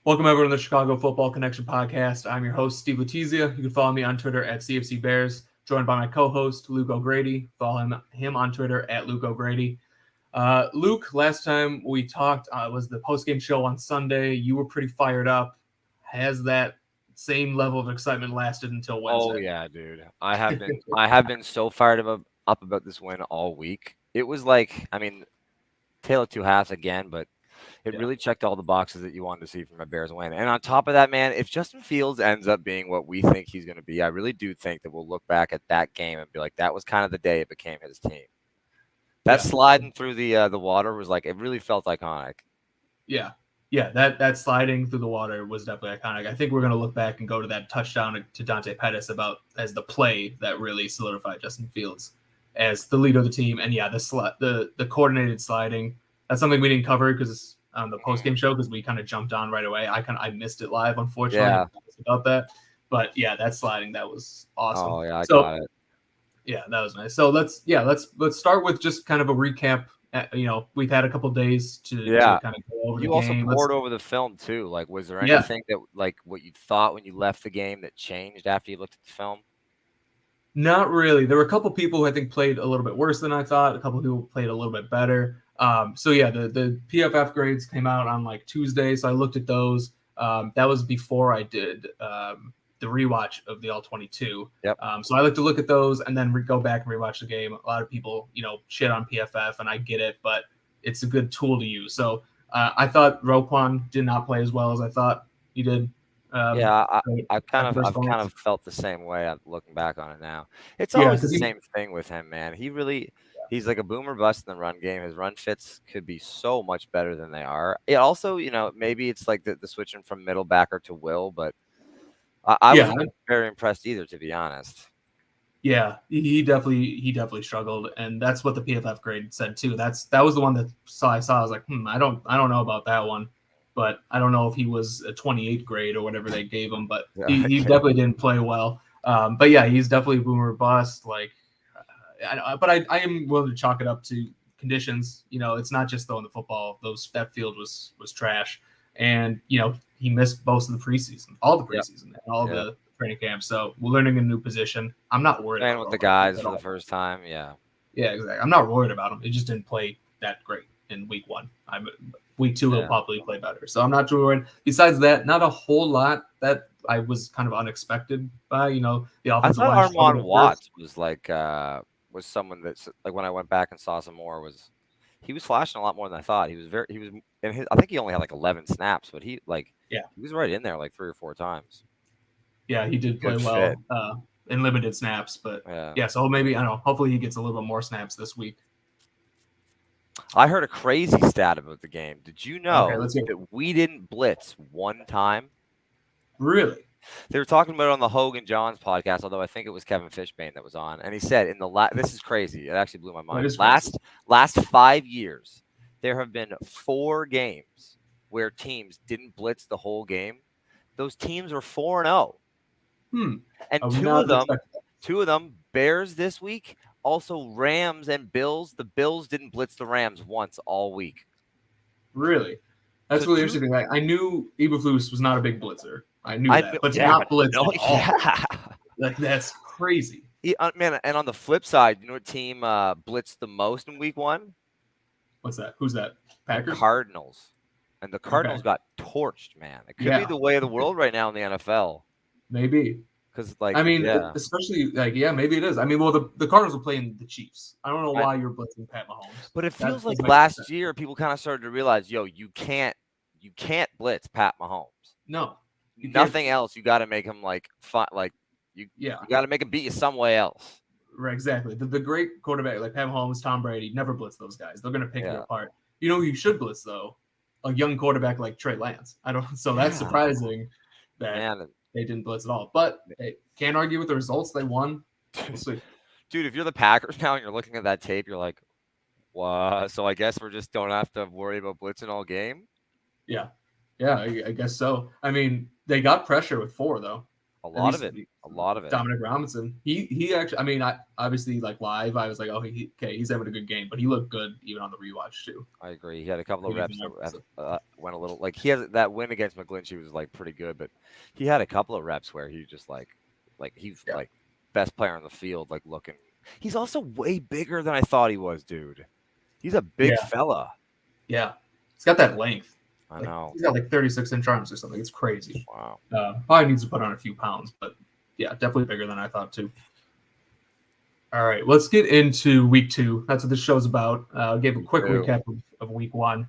Welcome everyone to the Chicago Football Connection podcast. I'm your host, Steve Letizia. You can follow me on Twitter at CFC Bears, joined by my co-host, Luke O'Grady. Follow him on Twitter at Luke O'Grady. Luke, last time we talked was the post-game show on Sunday. You were pretty fired up. Has that same level of excitement lasted until Oh Wednesday? yeah, dude. I have been so fired up about this win all week. It was like, tale of two halves again, but it Yeah, really checked all the boxes that you wanted to see from a Bears win. And on top of that, man, if Justin Fields ends up being what we think he's going to be, I really do think that we'll look back at that game and be like, that was kind of the day it became his team. That yeah, sliding through the water was like, it really felt iconic. yeah, yeah. That sliding through the water was definitely iconic. I think we're gonna look back and go to that touchdown to Dante Pettis about as the play that really solidified Justin Fields as the leader of the team. And yeah, the coordinated sliding, that's something we didn't cover because on the post game Mhm. show because we kind of jumped on right away. I missed it live, unfortunately. I Yeah. apologize about that, but yeah, that sliding, that was awesome. Oh yeah, I So caught it. yeah, that was nice. So let's start with just kind of a recap. We've had a couple days to Yeah. kind of go over the You also game. Let's poured over the film too. Like, was there Yeah, anything that, like, what you thought when you left the game that changed after you looked at the film? not really. There were a couple people who I think played a little bit worse than I thought. A couple people played a little bit better. So yeah, the PFF grades came out on like Tuesday, so I looked at those. That was before I did the rewatch of the All 22. Yep. So I like to look at those and then go back and rewatch the game. A lot of people, shit on PFF, and I get it, but it's a good tool to use. So I thought Roquan did not play as well as I thought he did. Yeah, Um, after first I've kind glance, of felt the same way. I'm looking back on it now. It's yeah, always because the he same thing with him, man. He's like a boomer bust in the run game. His run fits could be so much better than they are. It also, maybe it's like the switching from middle backer to Will, but I yeah, wasn't very impressed either, to be honest. yeah, he definitely struggled, and that's what the PFF grade said too. That was the one that I saw. I was like, I don't know about that one, but I don't know if he was a 28 grade or whatever they gave him, but Yeah, he definitely didn't play well. But yeah, he's definitely a boomer bust. Like, but I am willing to chalk it up to conditions. It's not just throwing the football. That field was trash, and he missed most of the preseason, all the yep, preseason, and all yep. the training camp. So we're learning a new position. I'm not worried Playing about with the Roquan guys at for the all. first time, yeah. Yeah, exactly. I'm not worried about him. It just didn't play that great in week one. Week two he'll Yeah. probably play better. So I'm not too worried. Besides that, not a whole lot that I was kind of unexpected by. The I offensive thought line struggled Armand at first. Watts was like was someone that's like when I went back and saw some more was he was flashing a lot more than I thought. He was and I think he only had like 11 snaps, but Yeah, he was right in there like 3 or 4 times. yeah, he did play Good fit. well in limited snaps, but Yeah. yeah. So maybe I don't know. Hopefully he gets a little bit more snaps this week. I heard a crazy stat about the game. Did you Okay, know let's hear it. that we didn't blitz one time? Really? They were talking about it on the Hogan Johns podcast, although I think it was Kevin Fishbane that was on, and he said in this is crazy. It actually blew my That mind. is crazy. Last 5 years, there have been 4 games where teams didn't blitz the whole game. Those teams are 4-0, Hmm. I and would not have expected that. two of them, Bears this week, also Rams and Bills. The Bills didn't blitz the Rams once all week. Really? So That's really two, interesting. Like, I knew Eberflus was not a big blitzer. I knew I that, kn- but to yeah, not but blitz no, at all, yeah. like that's crazy. Man, and on the flip side, you know what team blitzed the most in week one? What's that? Who's that? The Packers? Cardinals. And the Okay. Cardinals got torched, man. It could be Yeah, the way of the world right now in the NFL. maybe. Because, I like, mean, yeah. especially like, yeah, maybe it is. I mean, well, the Cardinals are playing the Chiefs. I don't know I, why you're blitzing Pat Mahomes. but it That feels doesn't like make any sense. last year people kind of started to realize, yo, you can't blitz Pat Mahomes. No, you can't. Nothing else. You got to make him like fun. Like Yeah, you got to make him beat you some way else. right. Exactly. The great quarterback like Pat Mahomes, Tom Brady, never blitz those guys. They're gonna pick you Yeah. apart. You know who you should blitz though? A young quarterback like Trey Lance. I don't. So that's Yeah, surprising that man. they didn't blitz at all. But hey, can't argue with the results. They won. We'll see. Dude, if you're the Packers now and you're looking at that tape, you're like, what? So I guess we're just don't have to worry about blitzing all game. Yeah, yeah. I guess so. I mean, they got pressure with four though. A At lot of least it. A lot of it. Dominic Robinson. He actually. I mean, I obviously like live. I was like, oh, okay, he's having a good game, but he looked good even on the rewatch too. I agree. He had a couple of He's reps more that impressive. went a little like he has that win against McGlinchey was like pretty good, but he had a couple of reps where he just like he's Yeah. like best player on the field, like looking. He's also way bigger than I thought he was, dude. He's a big Yeah. fella. Yeah. He's got that length. I Like know. he's got like 36-inch arms or something. It's crazy. Wow. Probably needs to put on a few pounds, but yeah, definitely bigger than I thought too. All right, let's get into week 2. That's what this show's about. Gave a quick recap of week 1.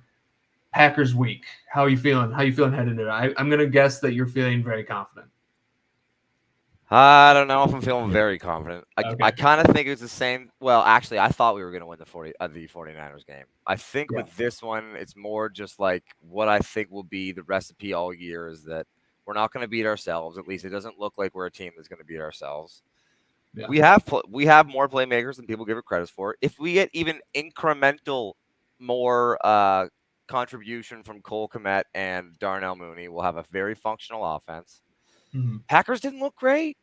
Packers week. How are you feeling? How are you feeling heading into it? I'm gonna guess that you're feeling very confident. I don't know if I'm feeling very confident. Okay. I kind of think it's the same. Well, actually, I thought we were going to win the 49ers game. I think Yeah. with this one, it's more just like what I think will be the recipe all year is that we're not going to beat ourselves. At least it doesn't look like we're a team that's going to beat ourselves. Yeah. We have more playmakers than people give it credit for. If we get even incremental more contribution from Cole Kmet and Darnell Mooney, we'll have a very functional offense. Mm-hmm. Packers didn't look great.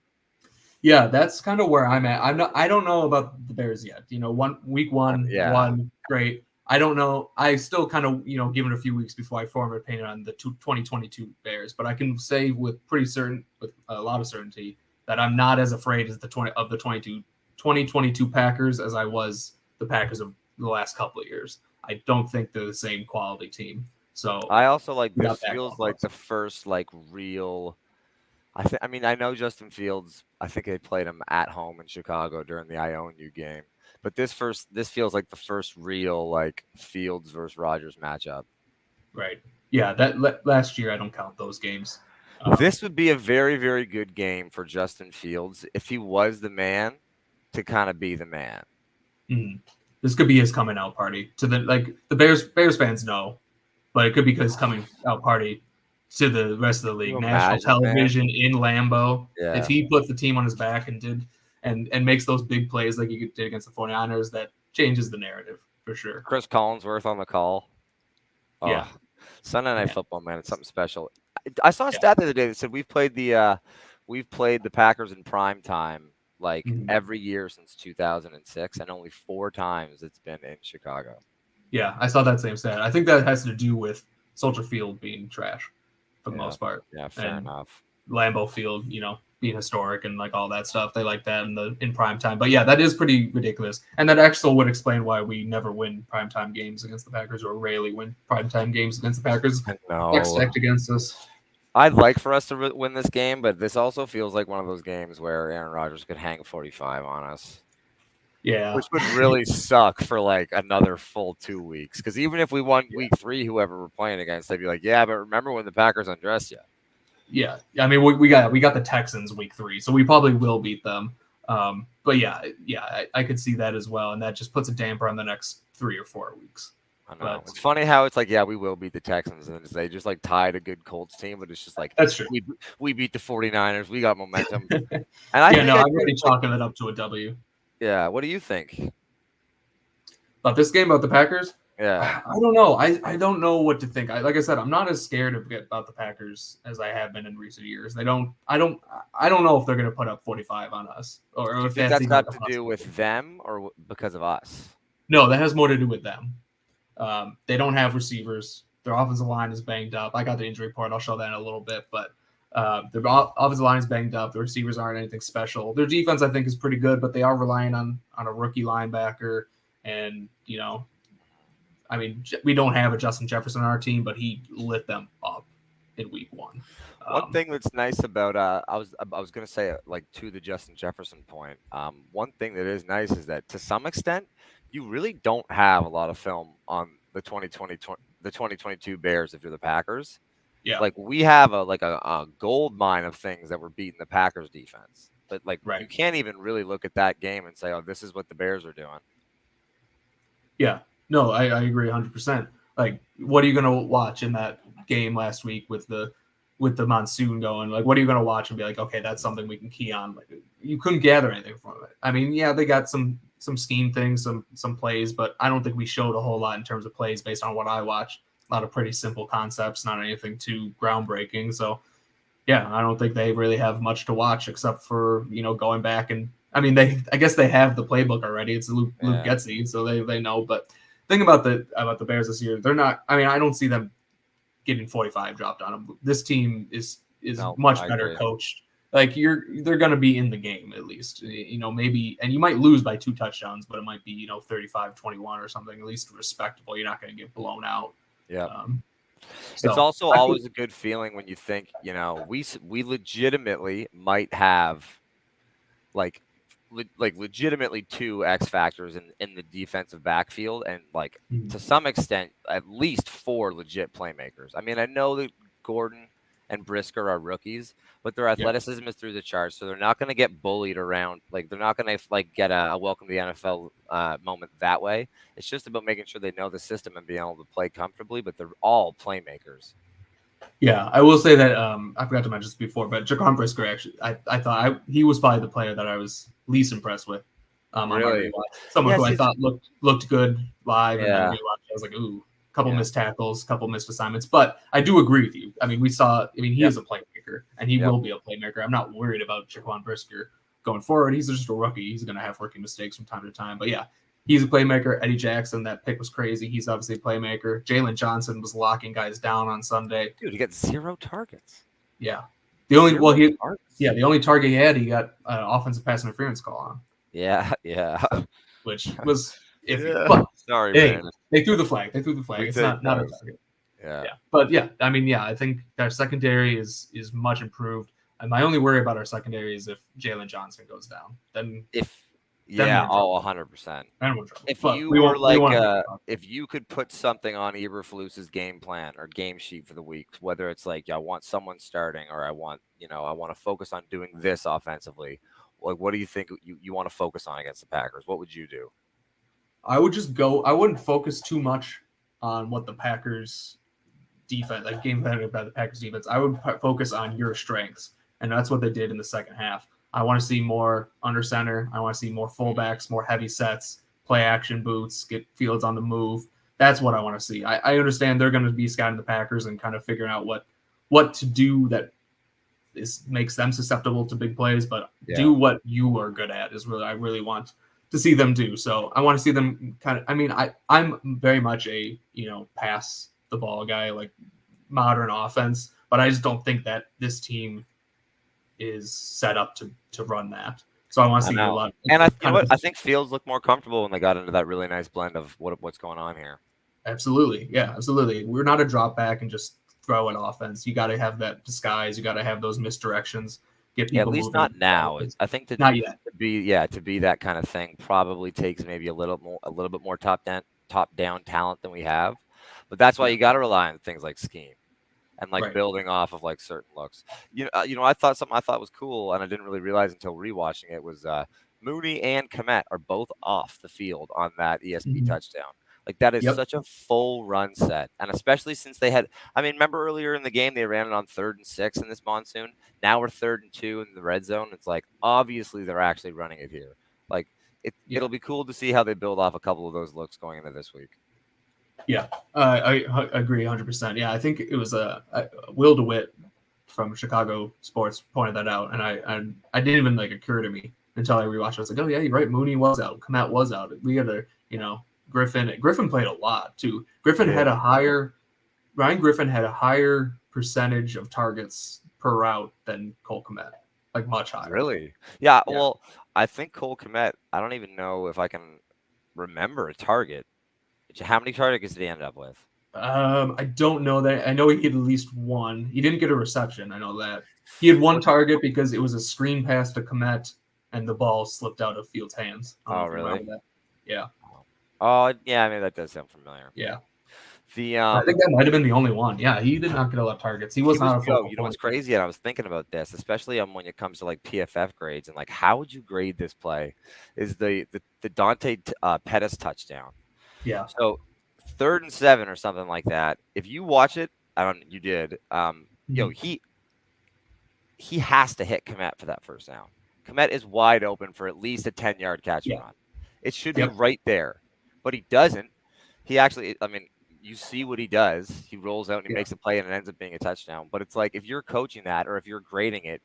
Yeah, that's kind of where I'm at. I don't know about the Bears yet. Week one, Yeah. great. I don't know. I still kind of, give it a few weeks before I form an opinion on the 2022 Bears, but I can say with a lot of certainty that I'm not as afraid as the 2022 Packers as I was the Packers of the last couple of years. I don't think they're the same quality team. So I also like we got this that feels going like for the us. first like real. I mean, I know Justin Fields. I think they played him at home in Chicago during the I Own You game. But this feels like the first real like Fields versus Rodgers matchup. Right. Yeah, that last year I don't count those games. This would be a very, very good game for Justin Fields if he was the man to kind of be the man. This could be his coming out party to the Bears fans know, but it could be his coming out party to the rest of the Can you league. National imagine, man? television in Lambeau. Yeah. If he puts the team on his back and makes those big plays like he did against the 49ers, that changes the narrative for sure. Chris Collinsworth on the call. Oh, Yeah. Sunday Night Football, man, it's something special. I saw a stat the other day that said we've played the Packers in prime time like every year since 2006, and only 4 times it's been in Chicago. Yeah, I saw that same stat. I think that has to do with Soldier Field being trash for the most part. Yeah, fair enough. Lambeau Field, being historic and like all that stuff. They like that in prime time. But yeah, that is pretty ridiculous. And that actually would explain why we never win primetime games against the Packers or rarely win primetime games against the Packers. Stacked against us. I'd like for us to win this game, but this also feels like one of those games where Aaron Rodgers could hang 45 on us. Yeah. Which would really suck for like another full 2 weeks. Because even if we won week 3, whoever we're playing against, they'd be like, yeah, but remember when the Packers undressed you? Yeah. I mean, we got the Texans week 3, so we probably will beat them. But yeah, I could see that as well. And that just puts a damper on the next 3 or 4 weeks. I know. It's funny how it's like, yeah, we will beat the Texans, and they just like tied a good Colts team, but it's just like that's true. We beat the 49ers. We got momentum. And I'm really chalking it up to a W. Yeah. What do you think about this game, about the Packers? Yeah, I don't know. I don't know what to think. Like I said, I'm not as scared about the Packers as I have been in recent years. I don't know if they're going to put up 45 on us, or if that's got to do with them or because of us. No, that has more to do with them. They don't have receivers. Their offensive line is banged up. I got the injury report. I'll show that in a little bit, but their offensive line is banged up. The receivers aren't anything special. Their defense, I think, is pretty good, but they are relying on a rookie linebacker. And, I mean, we don't have a Justin Jefferson on our team, but he lit them up in week 1. One thing that's nice about I was going to say like to the Justin Jefferson point. One thing that is nice is that to some extent you really don't have a lot of film on the 2022 Bears if you're the Packers. Yeah, like we have a gold mine of things that were beating the Packers defense, but you can't even really look at that game and say, oh, this is what the Bears are doing. Yeah, no, I agree 100%. Like, what are you going to watch in that game last week with the monsoon going? Like, what are you going to watch and be like, okay, that's something we can key on? Like, you couldn't gather anything from it. I mean, yeah, they got some scheme things, some plays, but I don't think we showed a whole lot in terms of plays based on what I watched. A lot of pretty simple concepts, not anything too groundbreaking. So Yeah, I don't think they really have much to watch except for going back and I guess they have the playbook already. It's Luke Yeah. Getsy, so they know. But thing about the Bears this year, they're not. I don't see them getting 45 dropped on them. This team is No, much I better agree. coached. Like they're gonna be in the game at least. Maybe, and you might lose by 2 touchdowns, but it might be 35-21 or something. At least respectable. You're not gonna get blown out. Yeah. It's So also always a good feeling when you think, we legitimately might have like legitimately 2 X factors in the defensive backfield, and like to some extent at least 4 legit playmakers. I mean, I know that Gordon and Brisker are rookies, but their athleticism is through the charts, so they're not going to get bullied around. Like they're not going to get a welcome to the NFL moment that way. It's just about making sure they know the system and being able to play comfortably. But they're all playmakers. Yeah, I will say that I forgot to mention this before, but Jaquan Brisker actually, I thought he was probably the player that I was least impressed with on my Really? rewatch. Someone Yeah, who I see, thought looked good live, and then yeah, rewatch, I was like, ooh, couple yeah, missed tackles, couple missed assignments. But I do agree with you. He yep, is a playmaker, and he yep. will be a playmaker. I'm not worried about Jaquan Brisker going forward. He's just a rookie. He's going to have rookie mistakes from time to time. But yeah, he's a playmaker. Eddie Jackson, that pick was crazy. He's obviously a playmaker. Jaylon Johnson was locking guys down on Sunday. Dude, he got 0 targets. Yeah. 0 targets. The only target he got an offensive pass interference call on, Yeah, yeah. so, which was iffy. Yeah. But Sorry, hey, man. they threw the flag. They threw the flag. We It's take not a those. target. Yeah. Yeah. But yeah, I think their secondary is much improved. And my only worry about our secondary is if Jaylon Johnson goes down. Then we're Yeah, in trouble. 100%. Then we're in trouble. If But you were we like, won't if you could put something on Eberflus's game plan or game sheet for the week, whether it's like, I want someone starting, or I want to focus on doing this offensively, like, what do you think you want to focus on against the Packers? What would you do? I would just go. I wouldn't focus too much on what the Packers defense, like game plan about the Packers defense. I would focus on your strengths, and that's what they did in the second half. I want to see more under center. I want to see more fullbacks, more heavy sets, play action boots, get Fields on the move. That's what I want to see. I understand they're going to be scouting the Packers and kind of figuring out what to do that makes them susceptible to big plays, but do what you are good at is really I really want to see them do. So I want to see them kind of. I'm very much a pass the ball guy, like modern offense, but I just don't think that this team is set up to run that. So I want to I see a know. lot. And you know Kind what? of I think Fields looked more comfortable when they got into that really nice blend of what's going on here. absolutely, yeah, absolutely. We're not a drop back and just throw an offense. You got to have that disguise. You got to have those misdirections. Get Yeah, at people least moving. not now. I think Not yet. to be that kind of thing probably takes maybe a little bit more top down talent than we have. But that's why Yeah. you got to rely on things like scheme and like Right. building off of like certain looks. I thought something I thought was cool, and I didn't really realize until rewatching it was Mooney and Komet are both off the field on that ESP Mhm. touchdown. Like that is Yep. such a full run set, and especially since they had. I mean, remember earlier in the game they ran it on 3rd and 6 in this monsoon. Now we're 3rd and 2 in the red zone. It's like obviously they're actually running it here. Like Yeah. it'll be cool to see how they build off a couple of those looks going into this week. Yeah. I agree 100%. Yeah, I think it was Will DeWitt from Chicago Sports pointed that out, and I didn't even occur to me until I rewatched it. I was like, oh yeah, you're right. Mooney was out. Komet was out. We had Griffin. Griffin played a lot too. Ryan Griffin had a higher percentage of targets per route than Cole Komet, like much higher. Really? Yeah. Yeah. Well, I think Cole Komet. I don't even know if I can remember a target. How many targets did he end up with? I don't know that. I know he had at least one. He didn't get a reception. I know that. He had one Was- target because it was a screen pass to Komet and the ball slipped out of Fields' hands. I don't know Oh, if you really? remember that. Yeah. Oh, yeah. I mean, that does sound familiar. Yeah. The I think that might have been the only one. Yeah, he did not get a lot of targets. He he was was. not a Yo, focal you know what's point. crazy? And I was thinking about this, especially when it comes to like PFF grades and like how would you grade this play? Is the Dante Pettis touchdown? Yeah. So 3rd and 7 or something like that. If you watch it, I don't. You did. Yo, Mhm. he has to hit Komet for that first down. Komet is wide open for at least a 10-yard catch and Yeah. run. It should be Yep. right there, but he doesn't. He actually, I mean, you see what he does. He rolls out and he Yeah. makes a play and it ends up being a touchdown. But it's like if you're coaching that or if you're grading it,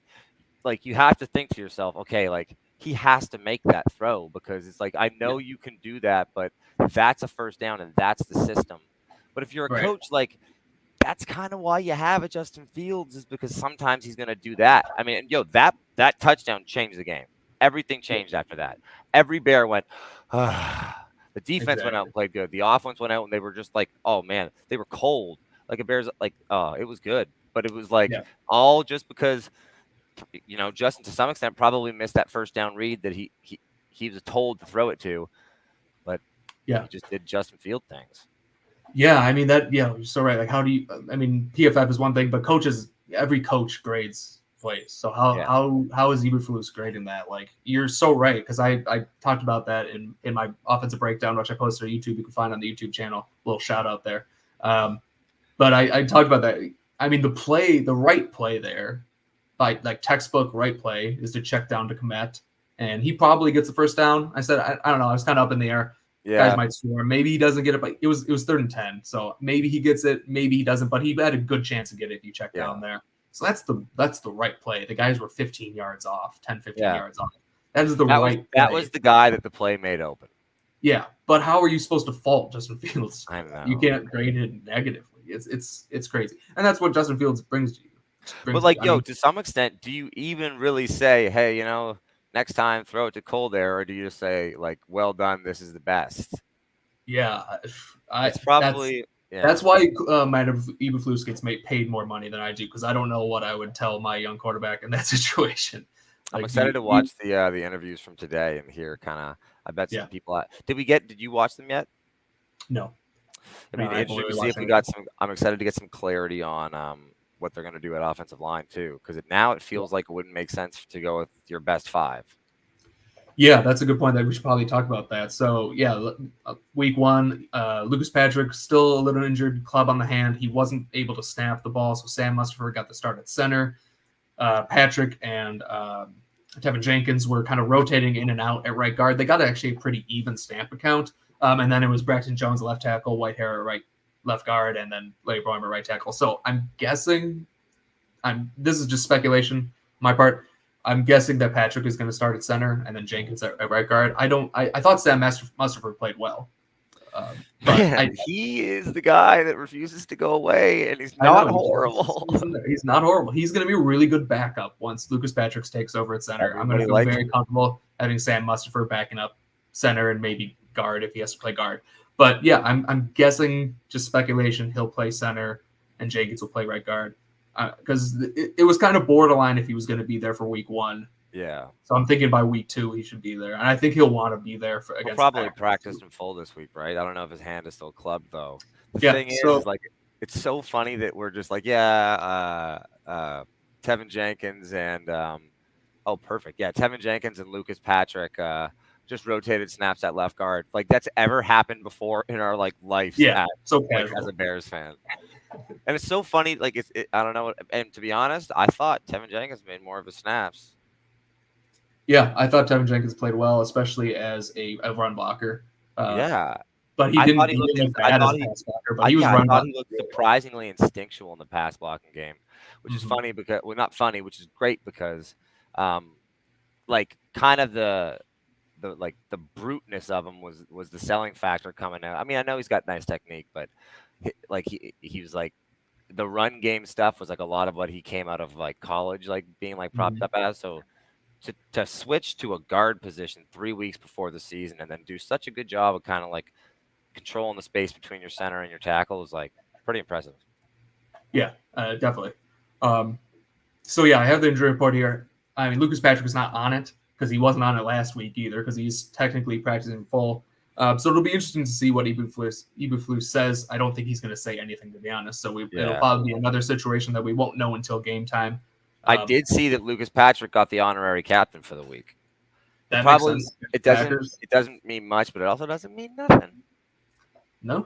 like you have to think to yourself, okay, like he has to make that throw because it's like I know you can do that, but that's a first down and that's the system. But if you're a Right. coach, like that's kind of why you have a Justin Fields is because sometimes he's going to do that. I mean, that touchdown changed the game. Everything Yeah. changed after that. Every Bear went. The defense went out Exactly. and played good. The offense went out and they were just like, oh man, they were cold. Like a Bears, like it was good, but it was like Yeah. all just because Justin to some extent probably missed that first down read that he was told to throw it to, but Yeah. he just did Justin Field things. Yeah, I mean you're so right. Like, how do you? I mean, PFF is one thing, but every coach grades plays. So how is Eberflus grading that? Like, you're so right because I talked about that in my offensive breakdown, which I posted on YouTube. You can find on the YouTube channel. Little shout out there. But I talked about that. I mean, the right play there, by like textbook right play, is to check down to Komet, and he probably gets the first down. I said I don't know. I was kind of up in the air. Yeah, Guys might score. Maybe he doesn't get it, but it was 3rd and 10. So maybe he gets it, maybe he doesn't, but he had a good chance to get it if you check down there. So that's the right play. The guys were 15 yards off, 10, 15 yards off. That is the right play. That was the guy that the play made open. Yeah, but how are you supposed to fault Justin Fields? I know. You can't grade it negatively. It's crazy. And that's what Justin Fields brings to you. But like, to some extent, do you even really say, hey, next time throw it to Colder, or do you just say like, well done, this is the best? Yeah, it's probably that's why Matt Eberflus gets paid more money than I do because I don't know what I would tell my young quarterback in that situation. I'm excited to watch the interviews from today and hear kind of. I bet some people. Did you watch them yet? No. It'd be interesting to see if we got some. I'm excited to get some clarity on what they're going to do at offensive line too, because now it feels like it wouldn't make sense to go with your best 5. Yeah, that's a good point. That we should probably talk about that. So yeah, week 1, Lucas Patrick still a little injured, club on the hand. He wasn't able to snap the ball, so Sam Mustipher got the start at center. Patrick and Teven Jenkins were kind of rotating in and out at right guard. They got actually a pretty even snap account. And then it was Braxton Jones left tackle, Whitehair at left guard, and then Larry Broimer right tackle. So I'm guessing, this is just speculation, my part. I'm guessing that Patrick is going to start at center and then Jenkins at right guard. I thought Sam Mustipher played well. But he is the guy that refuses to go away, and he's not horrible. He's not horrible. He's going to be a really good backup once Lucas Patrick takes over at center. I'm going to feel very comfortable having Sam Mustipher backing up center and maybe guard if he has to play guard. But yeah, I'm guessing, just speculation, he'll play center and Jenkins will play right guard because it was kind of borderline if he was going to be there for week 1. Yeah. So I'm thinking by week 2 he should be there, and I think he'll want to be there for against. He'll probably practiced in full this week, right? I don't know if his hand is still clubbed though. The thing is, like, it's so funny that we're just like, Teven Jenkins and perfect, Teven Jenkins and Lucas Patrick just rotated snaps at left guard. Like that's ever happened before in our life. Yeah, as a Bears fan. And it's so funny. Like I don't know. And to be honest, I thought Teven Jenkins made more of his snaps. Yeah, I thought Teven Jenkins played well, especially as a run blocker. But he didn't look bad as a pass blocker. But he was run blocking. He looked surprisingly instinctual in the pass blocking game, which is funny because not funny, which is great because, kind of the bruteness of him was the selling factor coming out. I mean, I know he's got nice technique, but he was like the run game stuff was like a lot of what he came out of college, being propped up as. So to switch to a guard position 3 weeks before the season and then do such a good job of kind of controlling the space between your center and your tackle is pretty impressive. Yeah, definitely. So yeah, I have the injury report here. I mean, Lucas Patrick is not on it because he wasn't on it last week either because he's technically practicing full. So it'll be interesting to see what Eberflus says. I don't think he's going to say anything, to be honest. So it'll probably be another situation that we won't know until game time. I did see that Lucas Patrick got the honorary captain for the week. That makes sense. It doesn't mean much, but it also doesn't mean nothing. No,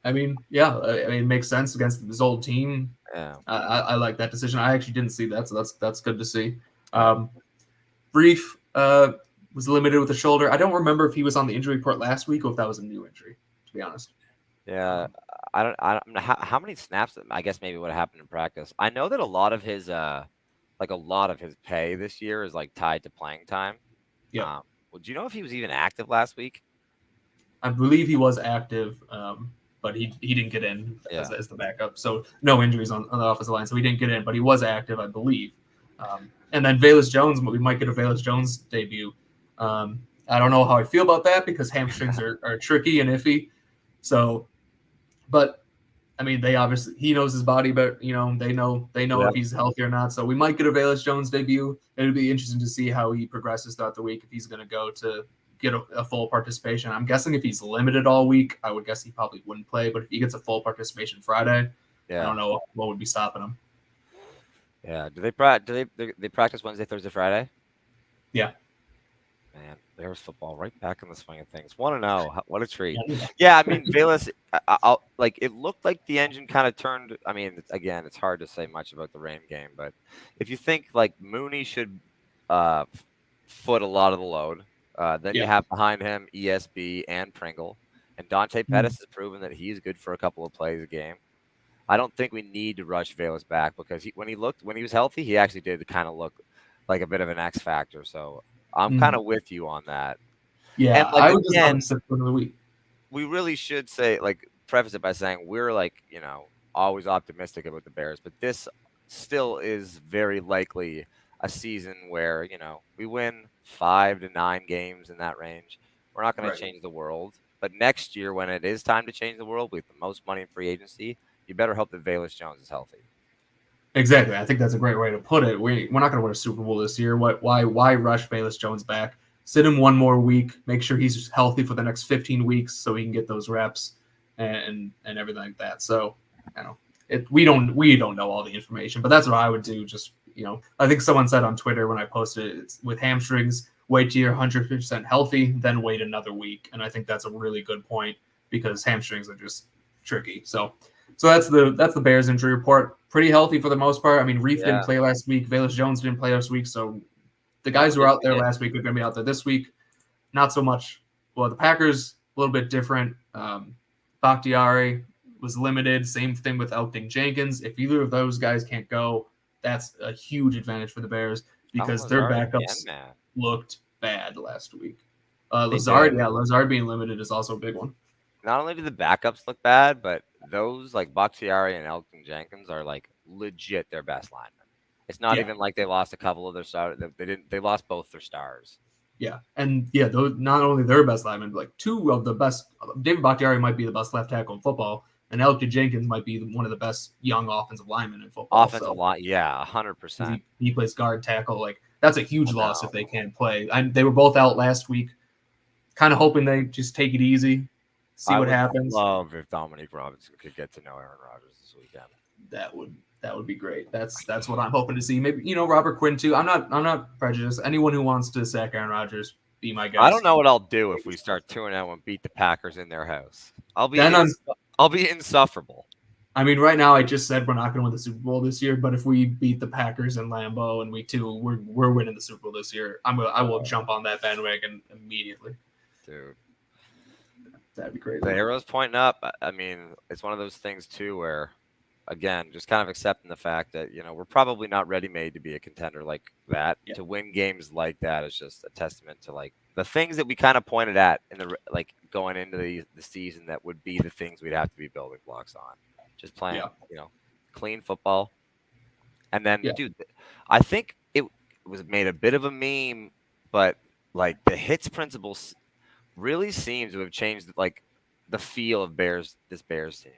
I mean, it makes sense against his old team. Yeah, I like that decision. I actually didn't see that, so that's good to see. Brief was limited with the shoulder. I don't remember if he was on the injury report last week or if that was a new injury, to be honest. Yeah, I don't know how many snaps. I guess maybe what happened in practice. I know that a lot of his pay this year is like tied to playing time. Yep. Well, do you know if he was even active last week? I believe he was active, but he didn't get in Yeah. as the backup. So no injuries on the offensive line. So he didn't get in, but he was active, I believe. And then Velus Jones, we might get a Velus Jones debut. I don't know how I feel about that because hamstrings are tricky and iffy. So, but I mean, he knows his body, but they know Yeah. if he's healthy or not. So we might get a Velus Jones debut. It'll be interesting to see how he progresses throughout the week if he's going to go to get a full participation. I'm guessing if he's limited all week, I would guess he probably wouldn't play. But if he gets a full participation Friday, I don't know what would be stopping him. Yeah. Do they practice Wednesday, Thursday, Friday? Yeah. Man, there's football right back in the swing of things. 1-0. What a treat. Yeah, I mean, Velus, it looked like the engine kind of turned. I mean, again, it's hard to say much about the rain game, but if you think like Mooney should foot a lot of the load, then you have behind him ESB and Pringle, and Dante Pettis has proven that he's good for a couple of plays a game. I don't think we need to rush Velus back because when he was healthy, he actually did kind of look like a bit of an X factor. So I'm kind of with you on that. Yeah, And I would just have again, him sit for the week. we really should preface it by saying we're always optimistic about the Bears, but this still is very likely a season where, we win 5 to 9 games in that range. We're not going to change the world. But next year, when it is time to change the world with the most money in free agency, you better hope that Velus Jones is healthy. Exactly. I think that's a great way to put it. We're not going to win a Super Bowl this year. Why rush Velus Jones back? Sit him one more week. Make sure he's healthy for the next 15 weeks so he can get those reps and everything like that. So, we don't know all the information, but that's what I would do. Just I think someone said on Twitter when I posted it, it's with hamstrings, wait till you're 100% healthy, then wait another week. And I think that's a really good point because hamstrings are just tricky. So that's the Bears injury report. Pretty healthy for the most part. I mean, Reef didn't play last week. Velus Jones didn't play last week. So the guys who were out there last week are going to be out there this week. Not so much. Well, the Packers, a little bit different. Bakhtiari was limited. Same thing with Elkton Jenkins. If either of those guys can't go, that's a huge advantage for the Bears because their backups looked bad last week. Lazard being limited is also a big one. Not only do the backups look bad, but those like Bakhtiari and Elkton Jenkins are like legit their best linemen. It's not even like they lost a couple of their stars. They lost both their stars. Yeah, and those not only their best linemen, but like two of the best. David Bakhtiari might be the best left tackle in football, and Elkton Jenkins might be one of the best young offensive linemen in football. Offensive line, yeah, 100%. He plays guard tackle. Like that's a huge loss if they can't play. They were both out last week. Kind of hoping they just take it easy, see what happens. I would love if Dominique Robinson could get to know Aaron Rodgers this weekend. That would be great. That's what I'm hoping to see. Maybe Robert Quinn too. I'm not prejudiced. Anyone who wants to sack Aaron Rodgers, be my guest. I don't know what I'll do if we start 2-0 and beat the Packers in their house. I'll be insufferable. I mean, right now I just said we're not going to win the Super Bowl this year, but if we beat the Packers in Lambeau in week 2, we're winning the Super Bowl this year. I will jump on that bandwagon immediately. Dude, that'd be great. The arrow's pointing up. I mean, it's one of those things too where, again, just kind of accepting the fact that we're probably not ready-made to be a contender like that. Yeah. To win games like that is just a testament to like the things that we kind of pointed at in the going into the season that would be the things we'd have to be building blocks on. Just playing, clean football, and then, dude, I think it was made a bit of a meme, but like the hits principles really seems to have changed like the feel of this Bears team.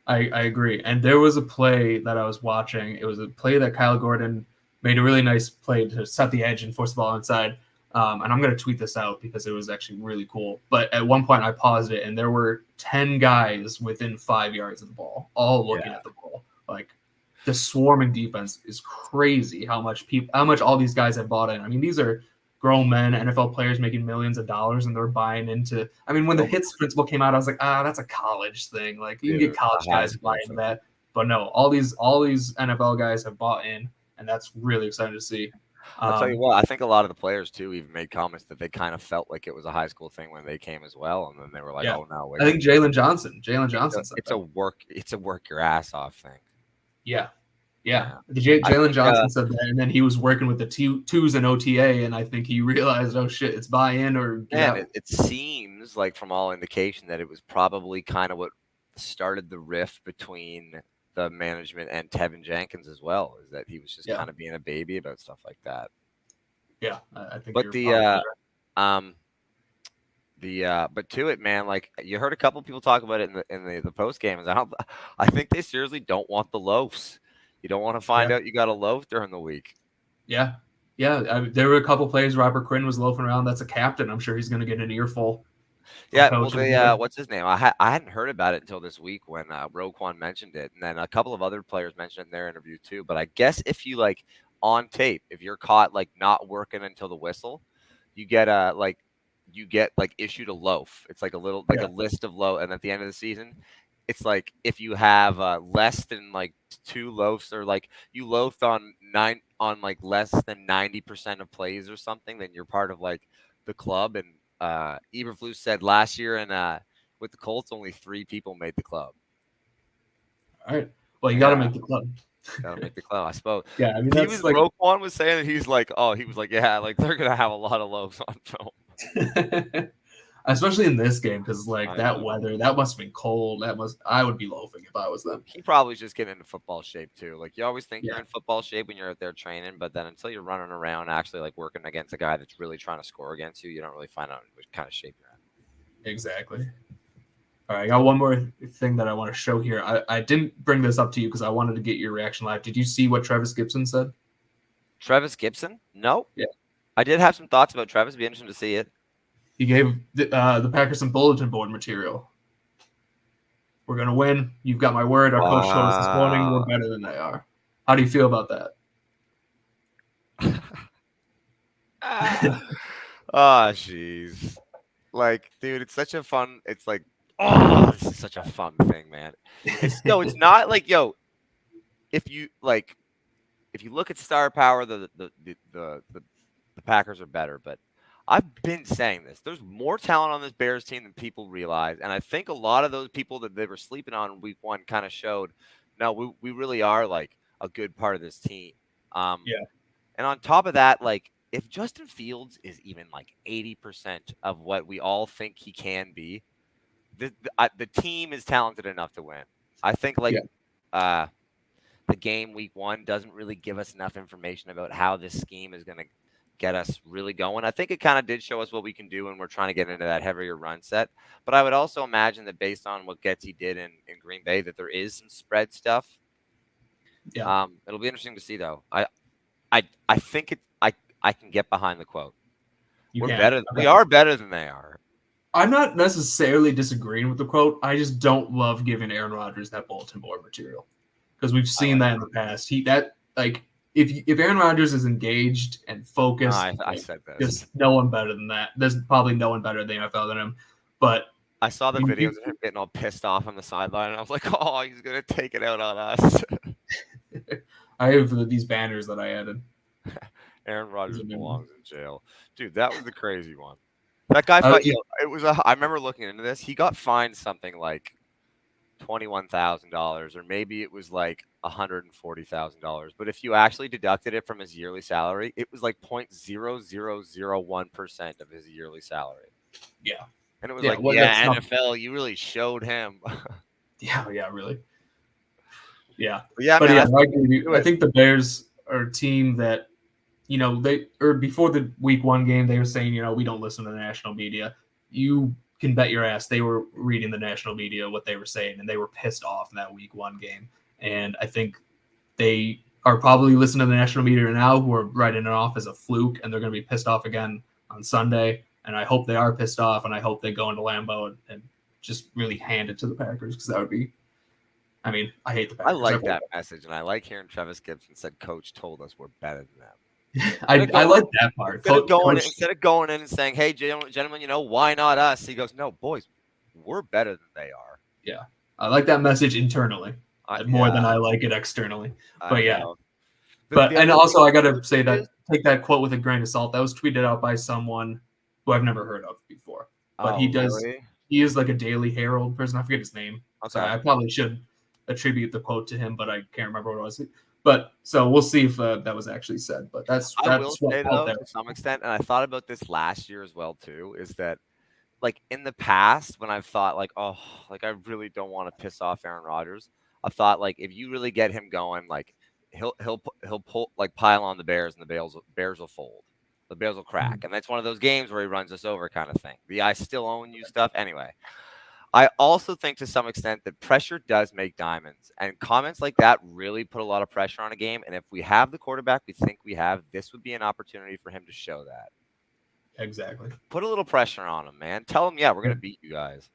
I agree. And there was a play that I was watching. It was a play that Kyle Gordon made a really nice play to set the edge and force the ball inside. And I'm going to tweet this out because it was actually really cool. But at one point I paused it and there were 10 guys within 5 yards of the ball, all looking at the ball. Like the swarming defense is crazy how much all these guys have bought in. I mean, these are grown men, NFL players making millions of dollars, and they're buying into. I mean, when the hits principle came out, I was like, that's a college thing. Like you can get college guys to buy into that, but no, all these NFL guys have bought in, and that's really exciting to see. I'll tell you what, I think a lot of the players too even made comments that they kind of felt like it was a high school thing when they came as well, and then they were like, Yeah. "Oh no, wait." I think Jaylon Johnson said It's that. a work your ass off thing. Yeah. Yeah. Jaylon Johnson said that, and then he was working with the twos in OTA, and I think he realized, oh shit, it's buy in or get out. It seems like from all indication that it was probably kind of what started the rift between the management and Teven Jenkins as well, is that he was just kind of being a baby about stuff like that. Yeah, I think. But but to it, man, like you heard a couple people talk about it in the post game. I think they seriously don't want the loafs. You don't want to find out you got a loaf during the week. Yeah. There were a couple plays. Robert Quinn was loafing around. That's a captain. I'm sure he's going to get an earful. Yeah, what's his name? I hadn't heard about it until this week when Roquan mentioned it, and then a couple of other players mentioned it in their interview too. But I guess if you like on tape, if you're caught like not working until the whistle, you get issued a loaf. It's like a little a list of loaf, and at the end of the season, it's like if you have less than like 2 loafs, or like you loafed on like less than 90% of plays or something, then you're part of like the club. And Eberflus said last year, and with the Colts, only 3 people made the club. All right. Well, you got to make the club. Got to make the club, I suppose. Yeah, I mean, Roquan was saying that he was like, yeah, like they're gonna have a lot of loaves on film. Especially in this game, because like that weather, that must have been cold. I would be loafing if I was them. He probably just getting into football shape too. Like you always think you're in football shape when you're out there training, but then until you're running around actually like working against a guy that's really trying to score against you, you don't really find out what kind of shape you're in. Exactly. All right, I got one more thing that I want to show here. I didn't bring this up to you because I wanted to get your reaction live. Did you see what Travis Gibson said? Travis Gibson? No. Yeah. I did have some thoughts about Travis. It'd be interesting to see it. He gave the Packers some bulletin board material. We're going to win. You've got my word. Our coach told us this morning we're better than they are. How do you feel about that? Oh, jeez. Like, dude, it's such a fun. It's like, oh, this is such a fun thing, man. It's not like, if you look at star power, the Packers are better. But I've been saying this. There's more talent on this Bears team than people realize, and I think a lot of those people that they were sleeping on in week 1 kind of showed. No, we really are like a good part of this team. And on top of that, like, if Justin Fields is even like 80% of what we all think he can be, the team is talented enough to win. I think the game week 1 doesn't really give us enough information about how this scheme is going to get us really going. I think it kind of did show us what we can do when we're trying to get into that heavier run set. But I would also imagine that based on what Getsy did in Green Bay, that there is some spread stuff. Yeah. It'll be interesting to see though. I think I can get behind the quote. We are better than they are. I'm not necessarily disagreeing with the quote. I just don't love giving Aaron Rodgers that bulletin board material because we've seen that in the past. If Aaron Rodgers is engaged and focused, I said this. There's no one better than that. There's probably no one better in the NFL than him. But I saw the videos of him getting all pissed off on the sideline, and I was like, "Oh, he's gonna take it out on us." I have these banners that I added. Aaron Rodgers belongs in jail, dude. That was the crazy one. That guy, I remember looking into this. He got fined something like $21,000, or maybe it was like $140,000. But if you actually deducted it from his yearly salary, it was like 0.0001% of his yearly salary. Yeah, and it was NFL, you really showed him. yeah, really. Yeah, I think the Bears are a team that, before the week 1 game, they were saying, we don't listen to the national media. You can bet your ass they were reading the national media, what they were saying, and they were pissed off in that week 1 game. And I think they are probably listening to the national media now, who are writing it off as a fluke, and they're going to be pissed off again on Sunday. And I hope they are pissed off, and I hope they go into Lambeau and just really hand it to the Packers, because that would be, I hate the Packers. I like that message, and I like hearing Travis Gibson said, "Coach told us we're better than them." I like that part. Instead of going in and saying, "Hey, gentlemen, why not us?" He goes, "No, boys, we're better than they are." Yeah, I like that message internally more than I like it externally. But and also I got to say that take that quote with a grain of salt. That was tweeted out by someone who I've never heard of before. But he does. Really? He is like a Daily Herald person. I forget his name. Okay. So I probably should attribute the quote to him, but I can't remember what it was. But so we'll see if that was actually said. But that's I will what say though, to some extent, and I thought about this last year as well too, is that like in the past when I've thought like, oh, like I really don't want to piss off Aaron Rodgers, I've thought like if you really get him going, like he'll pull like pile on the Bears and the Bears will fold. The Bears will crack. And that's one of those games where he runs us over kind of thing. The I still own you stuff. Anyway, I also think to some extent that pressure does make diamonds, and comments like that really put a lot of pressure on a game. And if we have the quarterback we think we have, this would be an opportunity for him to show that. Exactly. Put a little pressure on him, man. Tell him, yeah, we're going to beat you guys.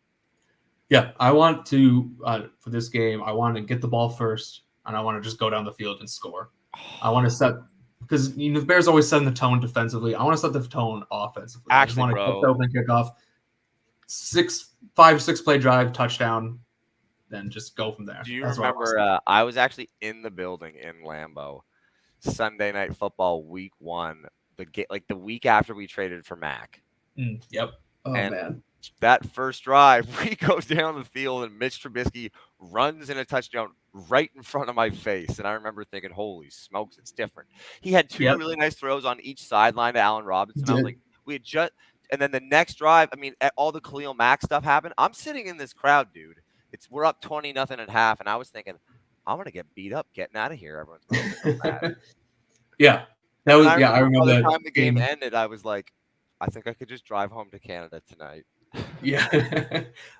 Yeah, I want to, for this game, I want to get the ball first, and I want to just go down the field and score. I want to set, because the Bears always set the tone defensively. I want to set the tone offensively. Actually, I just want to bro, get the open kickoff, 5-6 play drive, touchdown, then just go from there. Do you That's remember? I was actually in the building in Lambeau, Sunday Night Football, Week 1, the week after we traded for Mac. Yep. Oh man. That first drive, we go down the field and Mitch Trubisky runs in a touchdown right in front of my face. And I remember thinking, holy smokes, it's different. He had two really nice throws on each sideline to Allen Robinson. I was like, and then the next drive, I mean, all the Khalil Mack stuff happened. I'm sitting in this crowd, dude. We're up 20-0 at half. And I was thinking, I'm going to get beat up getting out of here. Everyone's going to be so mad. Yeah. That was, I remember by the time the game ended, I was like, I think I could just drive home to Canada tonight. Yeah.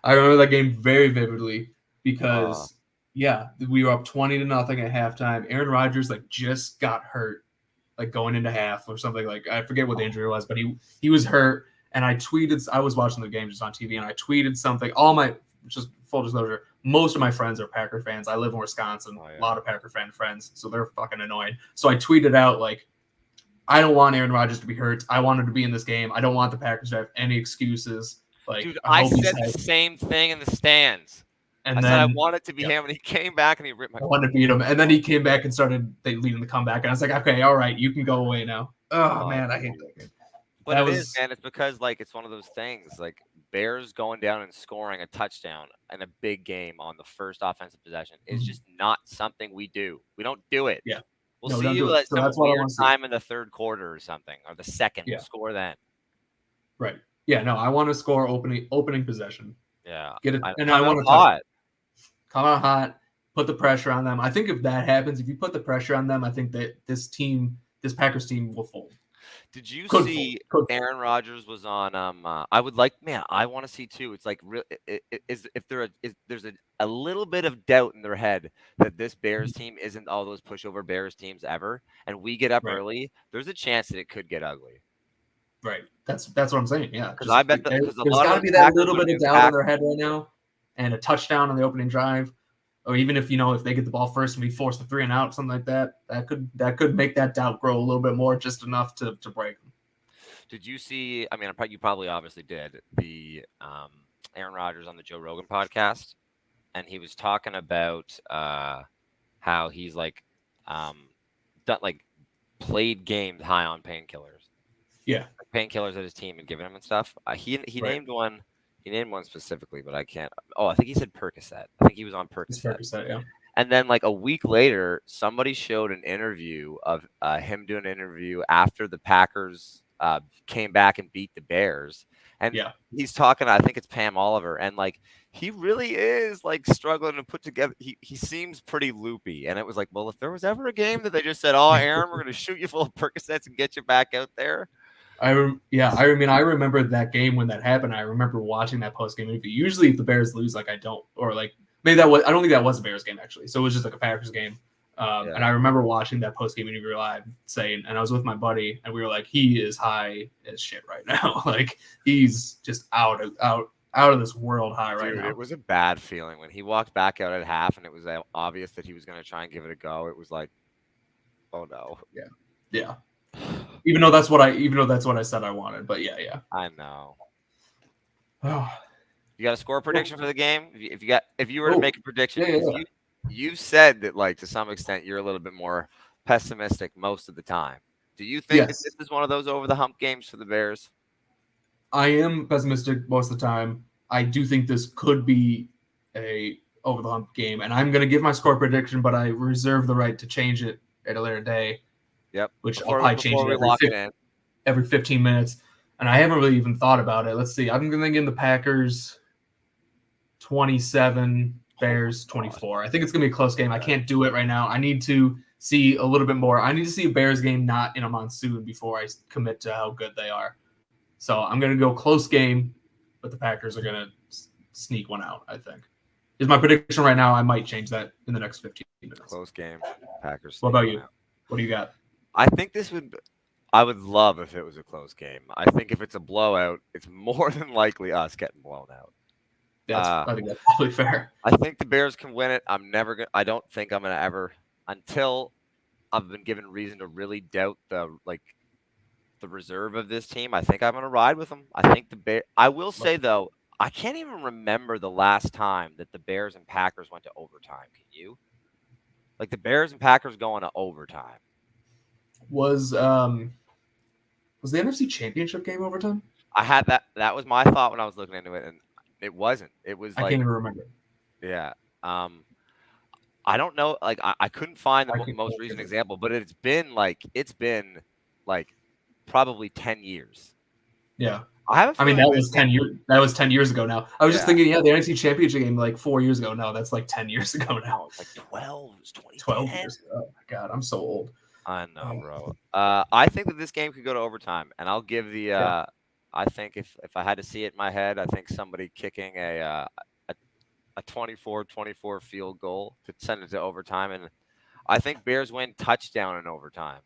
I remember that game very vividly because, we were up 20-0 at halftime. Aaron Rodgers, just got hurt, going into half or something. I forget what the injury was, but he was hurt. And I was watching the game just on TV, and I tweeted something. Just full disclosure, most of my friends are Packer fans. I live in Wisconsin. A lot of Packer fan friends, so they're fucking annoying. So I tweeted out, I don't want Aaron Rodgers to be hurt. I want him to be in this game. I don't want the Packers to have any excuses. Dude, I said the same thing in the stands. And I said I want it to be him, and he came back and he ripped my. I wanted to beat him, and then he came back and started leading the comeback, and I was like, okay, all right, you can go away now. Oh man, I hate that game. But it is, man. It's because it's one of those things. Bears going down and scoring a touchdown in a big game on the first offensive possession is just not something we do. We don't do it. Yeah. We'll see you at some weird time in the third quarter or something, or the second. Yeah. We'll score then. Right. Yeah. No, I want to score opening possession. Yeah. Get it, and I want to come out hot, put the pressure on them. I think if that happens, if you put the pressure on them, I think that this Packers team will fold. Did you see Aaron Rodgers was on? I would like, man. I want to see too. It's there's a little bit of doubt in their head that this Bears team isn't all those pushover Bears teams ever, and we get up early. There's a chance that it could get ugly. Right. That's what I'm saying. Yeah. Because I bet there's got to be that little bit of doubt in their head right now, and a touchdown on the opening drive. Or even if if they get the ball first and we force the 3 and out, something like that, that could make that doubt grow a little bit more, just enough to break them. Did you see? I mean, you probably obviously did the Aaron Rodgers on the Joe Rogan podcast, and he was talking about how he's played games high on painkillers. Yeah, painkillers at his team and giving him and stuff. He named one. He named one specifically, but I can't. Oh, I think he said Percocet. I think he was on Percocet. Percocet, yeah. And then a week later, somebody showed an interview of him doing an interview after the Packers came back and beat the Bears. And he's talking, I think it's Pam Oliver, and he really is struggling to put together. He seems pretty loopy. And it was well, if there was ever a game that they just said, oh, Aaron, we're going to shoot you full of Percocets and get you back out there. I remember that game when that happened. I remember watching that post game interview. Usually, if the Bears lose, I don't, or maybe that was. I don't think that was a Bears game actually. So it was just a Packers game. And I remember watching that post game interview live, and I was with my buddy, and we were he is high as shit right now. He's just out of this world high right now. It was a bad feeling when he walked back out at half, and it was obvious that he was going to try and give it a go. It was oh no. Yeah. Even though that's what I said I wanted, but yeah. I know. Oh. You got a score prediction for the game? If you were to make a prediction, you've said that to some extent you're a little bit more pessimistic most of the time. Do you think that Yes, this is one of those over the hump games for the Bears? I am pessimistic most of the time. I do think this could be a over the hump game, and I'm going to give my score prediction, but I reserve the right to change it at a later day, Yep. which I'll probably change Before it we lock it in. every 15 minutes. And I haven't really even thought about it. Let's see. I'm thinking the Packers 27, Bears 24. I think it's going to be a close game. I can't do it right now. I need to see a little bit more. I need to see a Bears game not in a monsoon before I commit to how good they are. So I'm going to go close game, but the Packers are going to sneak one out, I think. Is my prediction right now. I might change that in the next 15 minutes. Close game. Packers. What about you? What do you got? I think I would love if it was a close game. I think if it's a blowout, it's more than likely us getting blown out. I think that's probably fair. I think the Bears can win it. I don't think I'm gonna ever, until I've been given reason to really doubt the reserve of this team. I think I'm gonna ride with them. I think I will say though, I can't even remember the last time that the Bears and Packers went to overtime. Can you? Like the Bears and Packers going to overtime. Was the NFC Championship game overtime? I had that. That was my thought when I was looking into it, and it wasn't. It was I can't even remember. Yeah. I don't know. Like I couldn't find the most recent example, but it's been like probably 10 years. Yeah. I mean, that was 10 years. That was 10 years ago now. I was just thinking, the NFC Championship game like 4 years ago. No, that's like 10 years ago now. It's like 12. It was 12 years ago. Oh my God, I'm so old. I know, bro. I think that this game could go to overtime, and I'll give the. I think if I had to see it in my head, I think somebody kicking a 24-24 field goal to send it to overtime, and I think Bears win touchdown in overtime.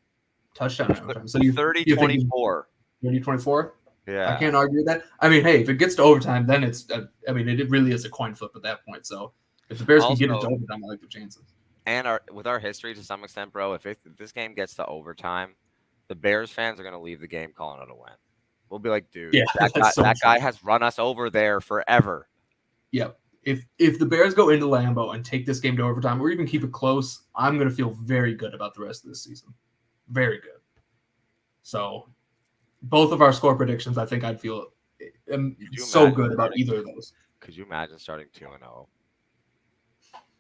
Touchdown in overtime. So 30-24. 30-24? Yeah. I can't argue with that. I mean, hey, if it gets to overtime, then it's. It really is a coin flip at that point. So if the Bears can get it to overtime, I like the chances. And with our history to some extent, bro, if this game gets to overtime, the Bears fans are going to leave the game calling it a win. We'll be like, dude, that guy has run us over there forever. Yep. If the Bears go into Lambeau and take this game to overtime or even keep it close, I'm going to feel very good about the rest of this season. Very good. So both of our score predictions, I think I'd feel so good about either of those. Could you imagine starting 2-0?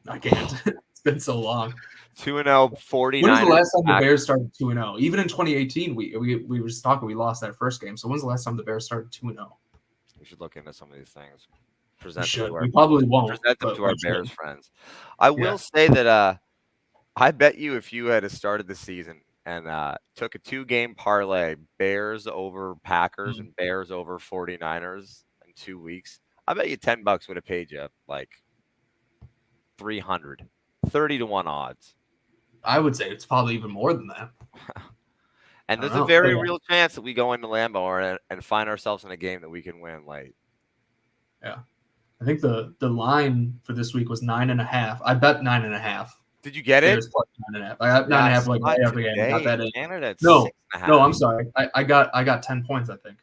I can't. It's been so long. 2-0, 49. When was the last time the Bears started 2-0? Even in 2018, we were just talking. We lost that first game. So when's the last time the Bears started 2-0? We should look into some of these things. We probably won't. Present them to our Bears friends. I will say that I bet you if you had started the season and took a 2-game parlay, Bears over Packers and Bears over 49ers in 2 weeks, I bet you $10 would have paid you like 300, 30-1 odds. I would say it's probably even more than that. And there's a very real chance that we go into Lambeau and find ourselves in a game that we can win late. Yeah. I think the line for this week was 9.5. I bet 9.5. Did you get it? 9.5. I got 9.5 like every game. I got that in. Canada, no, I'm sorry. I got 10 points, I think.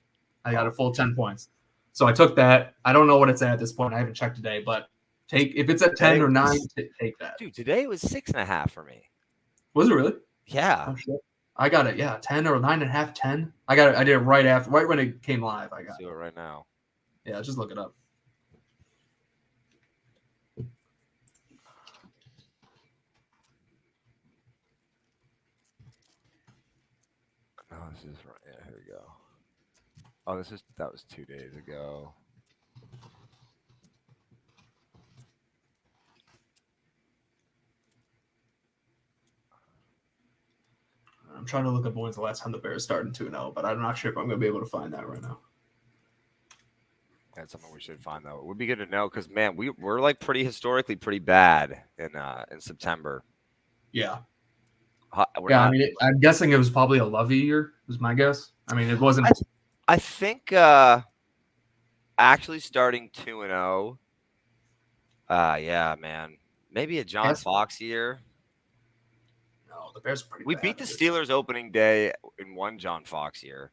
I got a full 10 points. So I took that. I don't know what it's at this point. I haven't checked today, but if it's at 10 or 9, take that. Dude, today it was 6.5 for me. Was it really? Yeah. Oh, shit. I got it. Yeah, 10 or 9.5, 10. I did it right when it came live. I got Let's do it right now. Yeah, just look it up. No, this is right. Yeah, here we go. Oh, that was 2 days ago. I'm trying to look up when's the last time the Bears started 2-0, but I'm not sure if I'm going to be able to find that right now. That's something we should find out. It would be good to know because, man, we're like historically pretty bad in September. Yeah. I'm guessing it was probably a Lovey year, was my guess. I mean, it wasn't. I think actually starting 2-0. Yeah, man. Maybe a John Fox year. No, the Bears are pretty We bad. beat the Steelers opening day in one John Fox year.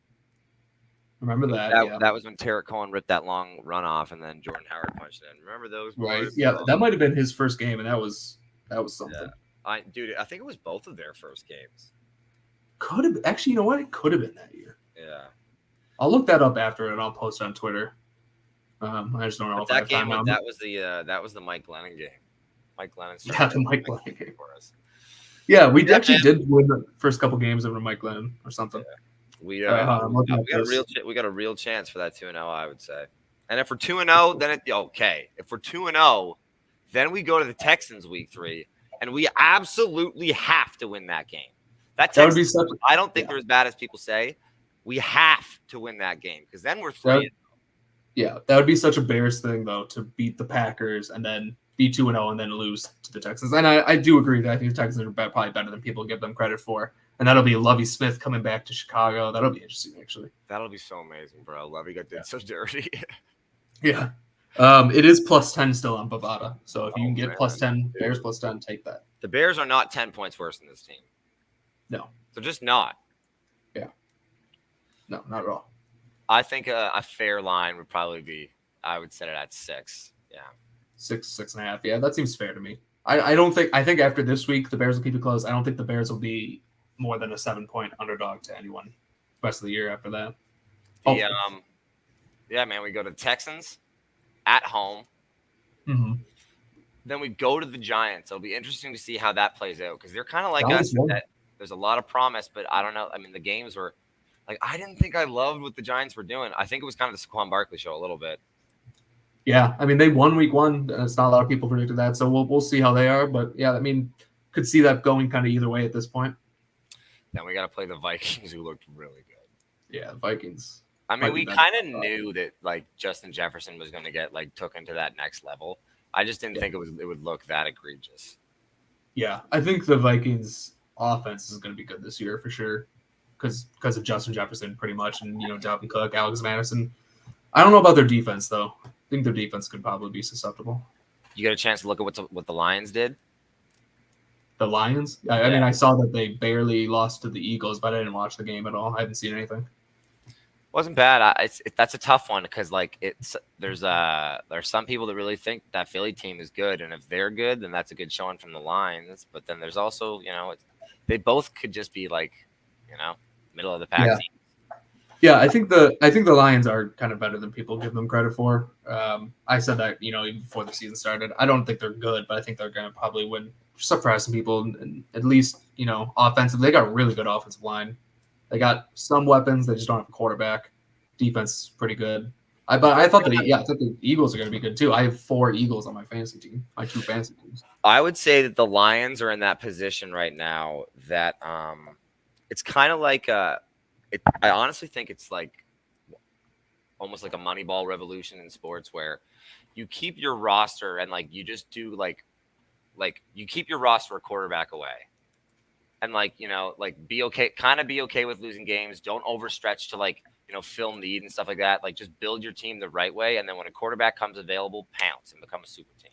Remember that? That was when Tarek Cohen ripped that long run off, and then Jordan Howard punched it in. Remember those? Right. Yeah, that might have been his first game, and that was something. Yeah. I think it was both of their first games. Could have actually. You know what? It could have been that year. Yeah. I'll look that up after and I'll post it on Twitter. I just don't know But if I that have game time now. that was the Mike Glennon game. Mike Glennon started Yeah, the Mike Glennon game. for us. Yeah, we Yeah, actually man. did win the first couple games over Mike Glennon or something. We got a real chance for that 2-0, I would say. And if we're 2-0, then okay. If we're 2-0, then we go to the Texans week 3, and we absolutely have to win that game. That would be such. I don't think they're as bad as people say. We have to win that game because then we're 3. Yeah, that would be such a Bears thing though, to beat the Packers and then be 2-0 and then lose to the Texans. And I do agree that I think the Texans are probably better than people give them credit for. And that'll be Lovie Smith coming back to Chicago. That'll be interesting, actually. That'll be so amazing, bro. Lovie got did so dirty. Yeah. It is +10 still on Bovada. So if you can get +10, dude. Bears +10, take that. The Bears are not 10 points worse than this team. No. They're just not. Yeah. No, not at all. I think a fair line would probably be, I would set it at 6. Yeah. 6.5. Yeah, that seems fair to me. I think after this week, the Bears will keep it close. I don't think the Bears will be more than a 7-point underdog to anyone the rest of the year after that. Yeah, man, we go to Texans at home. Mm-hmm. Then we go to the Giants. It'll be interesting to see how that plays out because they're kind of like us. That there's a lot of promise, but I don't know. I mean, the games were like, I didn't think I loved what the Giants were doing. I think it was kind of the Saquon Barkley show a little bit. Yeah, I mean, they won week 1. It's not a lot of people predicted that, so we'll see how they are. But yeah, I mean, could see that going kind of either way at this point. Then we got to play the Vikings, who looked really good. Yeah, Vikings. I mean, we kind of knew that like Justin Jefferson was going to get like took into that next level. I just didn't think it would look that egregious. Yeah, I think the Vikings offense is going to be good this year for sure because of Justin Jefferson pretty much, and Dalvin Cook, Alex Madison. I don't know about their defense though. I think their defense could probably be susceptible. You get a chance to look at what the Lions did? The Lions? I mean, I saw that they barely lost to the Eagles, but I didn't watch the game at all. I haven't seen anything. Wasn't bad. That's a tough one because like there's some people that really think that Philly team is good, and if they're good, then that's a good showing from the Lions. But then there's also they both could just be like middle of the pack teams. Yeah, I think the Lions are kind of better than people give them credit for. I said that even before the season started. I don't think they're good, but I think they're going to probably win, surprise some people, and at least offensive. They got a really good offensive line. They got some weapons. They just don't have a quarterback. Defense pretty good. I thought the Eagles are going to be good too. I have 4 Eagles on my fantasy team. My 2 fantasy teams. I would say that the Lions are in that position right now that it's kind of like I honestly think it's like almost like a Moneyball revolution in sports where you keep your roster and like you just do like you keep your roster a quarterback away. And be okay with losing games. Don't overstretch to fill need and stuff like that. Like just build your team the right way, and then when a quarterback comes available, pounce and become a super team.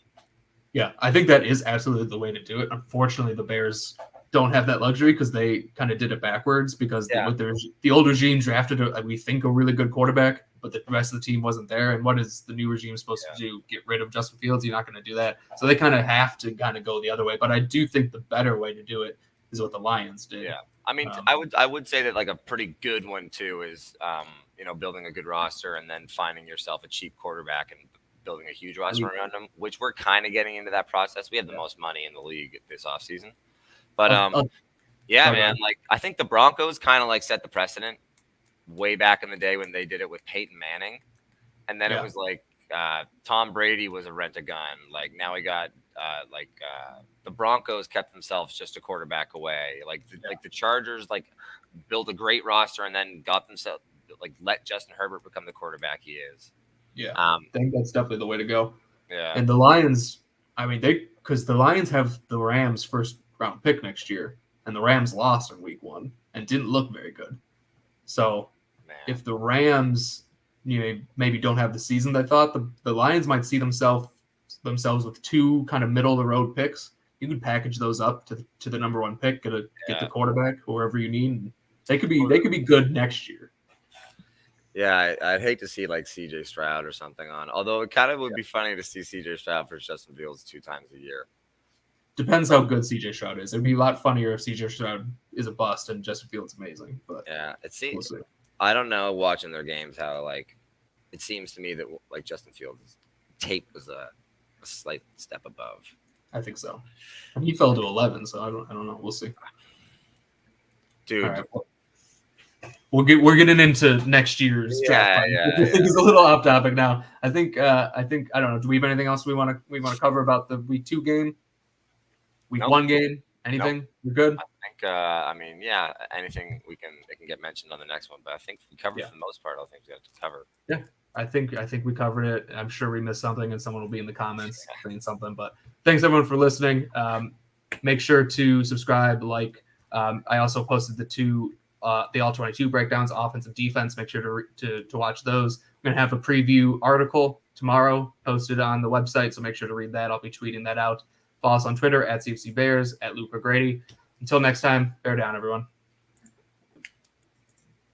Yeah, I think that is absolutely the way to do it. Unfortunately, the Bears don't have that luxury because they kind of did it backwards because the old regime drafted we think a really good quarterback, but the rest of the team wasn't there. And what is the new regime supposed to do? Get rid of Justin Fields? You're not going to do that. So they kind of have to kind of go the other way. But I do think the better way to do it is what the Lions did. Yeah, I mean, I would say that like a pretty good one too is building a good roster and then finding yourself a cheap quarterback and building a huge roster around them, which we're kind of getting into that process. We have the most money in the league this offseason. But man, like I think the Broncos kind of like set the precedent way back in the day when they did it with Peyton Manning, and then it was like Tom Brady was a rent-a-gun. Like now we got the Broncos kept themselves just a quarterback away. Like the Chargers built a great roster and then got themselves let Justin Herbert become the quarterback he is. Yeah, I think that's definitely the way to go. Yeah, and the Lions, I mean, because the Lions have the Rams' first round pick next year, and the Rams lost in week 1 and didn't look very good. So if the Rams, maybe don't have the season they thought, the Lions might see themselves with 2 kind of middle of the road picks. You could package those up to the number 1 pick, get the quarterback, whoever you need. They could be good next year. Yeah, I'd hate to see like CJ Stroud or something on. Although it kind of would be funny to see CJ Stroud versus Justin Fields 2 times a year. Depends how good CJ Stroud is. It'd be a lot funnier if CJ Stroud is a bust and Justin Fields amazing. But yeah, it seems. we'll see. I don't know watching their games how like it seems to me that like Justin Fields' tape was a slight step above. I think so. And he fell to 11, so I don't know. We'll see. Dude. All right. We're getting into next year's draft. I think it's a little off topic now. I think I don't know. Do we have anything else we want to cover about the week 2 game? Week 1 game? Anything? Nope. We're good? I think anything it can get mentioned on the next one, but I think we covered for the most part all things we have to cover. Yeah. I think we covered it. I'm sure we missed something and someone will be in the comments saying something, but thanks everyone for listening. Make sure to subscribe, like. I also posted the all 22 breakdowns, offense and defense. Make sure to watch those. I'm going to have a preview article tomorrow posted on the website, so make sure to read that. I'll be tweeting that out. Follow us on Twitter at CFC Bears, at Luke O'Grady. Until next time, bear down, everyone.